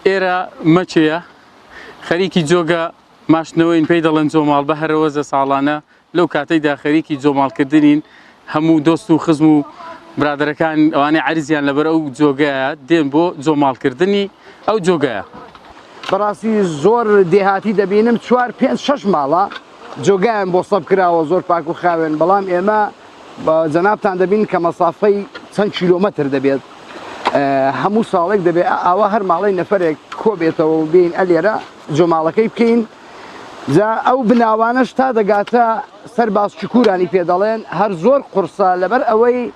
ئێرە مەچەیە خەریکی جۆگە ماشنەوەین پێی دەڵێن جۆماڵ بە هەرەوەزە ساڵانە لەو کاتەیدا خەریکی جۆماڵکردنین هەموو دۆست و خزم و برادەرەکان ئەوانەی عەرزیان لەبەر ئەو جۆگەیە دێن بۆ جۆماڵکردنی ئەو جۆگەیە. بەڕاستی زۆر دێهاتی دەبینم 4-5-6 ماڵە جۆگایان بۆ سەب کراوە زۆر پاک و خاوێن بەڵام ئێمە بە جەنابتان دەبین کە مەسافەی چەند کیلۆمەتر دەبێت هەموو ساڵێک دەبێت ئاوا هەر ماڵی نەفرێک کۆ بێتەوە و بین ئەلێرە جۆماڵەکەی بکەین جا ئەو بناوانەش تا دەگاتە سەر باسچکورانی پێ دەڵێن هەر زۆر قورسە لەبەر ئەوەی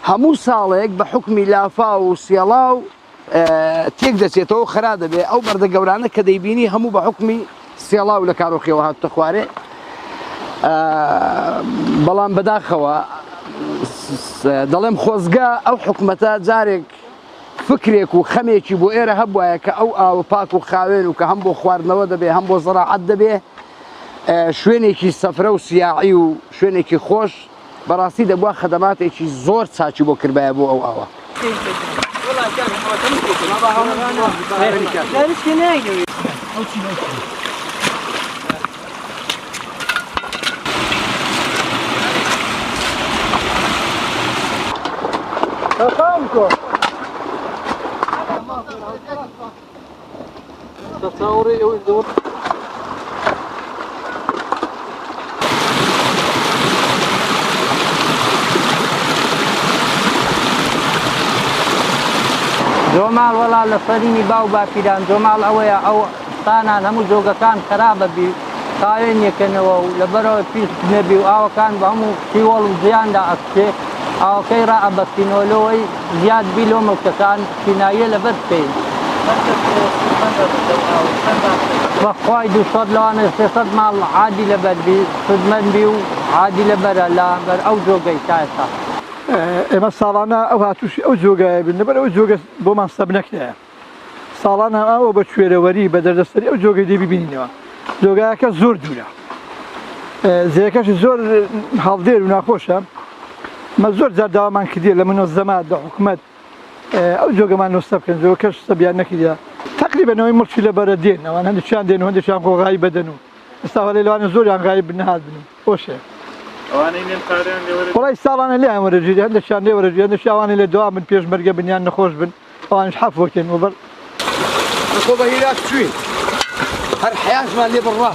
هەموو ساڵێک بە حکمی لافا و سێڵاو تێک دەچێتەوە خرا دەبێت ئەو بەردە گەورانە کە دەیبینی هەموو بە حکمی سێڵاو لە کارۆخیەوە هاتوتە خوارێ بەڵام بەداخەوە دەڵێم خۆزگا ئەو حکومەتە جارێک فکرێک و خەمێکی بۆ ئێرە هەبوایە کە ئەو ئاوە پاک و خاوێن و کە هەم بۆ خواردنەوە دەبێ هەم بۆ زەراعەت دەبێ شوێنێکی سەفرە و سیاعی و شوێنێکی خۆش بەڕاستی دەبووە خەدەماتێکی زۆر چاچی بۆ کردبایە بۆ ئەو ئاوە. تصوري او الدور جۆماڵ وەڵا لە فەرمی باو باپیران جۆماڵ ئەوەیە ئەو ستانان هەموو جۆگەکان خراپە بی خاوێن یەکەنەوە و لەبەرەوە پیس نەبی و ئاوەکان بە هەموو کیوەڵ و زیاندا ئەکسێ ئاوەکەی ڕائەبەستینەوەلەوەی زیاد بی لۆ مەوتەکان فینایە لەبەر بکەین بەخوای 200 لەوانە 300 ماڵ عادی لەبەربی سودمەندبی و عادی لەبەرە لە بەر ئەو جۆگەی تا ئێستا ئێمە ساڵانە ئەو هاتووشی ئەو جۆگایە بن لەبەر ئەو جۆگە بۆمان سەب نەکرایە ساڵانە ئەوە بە کوێرەوەری بە دەردەسەری ئەو جۆگەی دێ ببینینەوە جۆگایەکە زۆر دوورە زێەکەشی زۆر هەڵدێر و ناخۆشە مە زۆر جار داوامان کردیە لە منۆزەمات لە حکومەت ئەو جۆگەمان نووسە بکەن جۆگەکەش سەبیان نەکردە تقریبەنەوەی مڵکی لەبەرە دێن ئەوان هەندێکیان دێن و هەندێکیان خۆ غایب بەدەن و ئێستا هەڵێ لەوانە زۆریان غایب بنەهات بن خۆشە وڵی ساڵانە لێیان وەرەگیری هەندێکیان لێ وەرەگیری هەندێکی ئەوانەی لێ دوام بن پێشمەرگە بنیان نەخۆش بن ئەوانش حەفۆکەن وبەر خۆ بە هیرات چوین هەر حیاتمان لێ بڕوا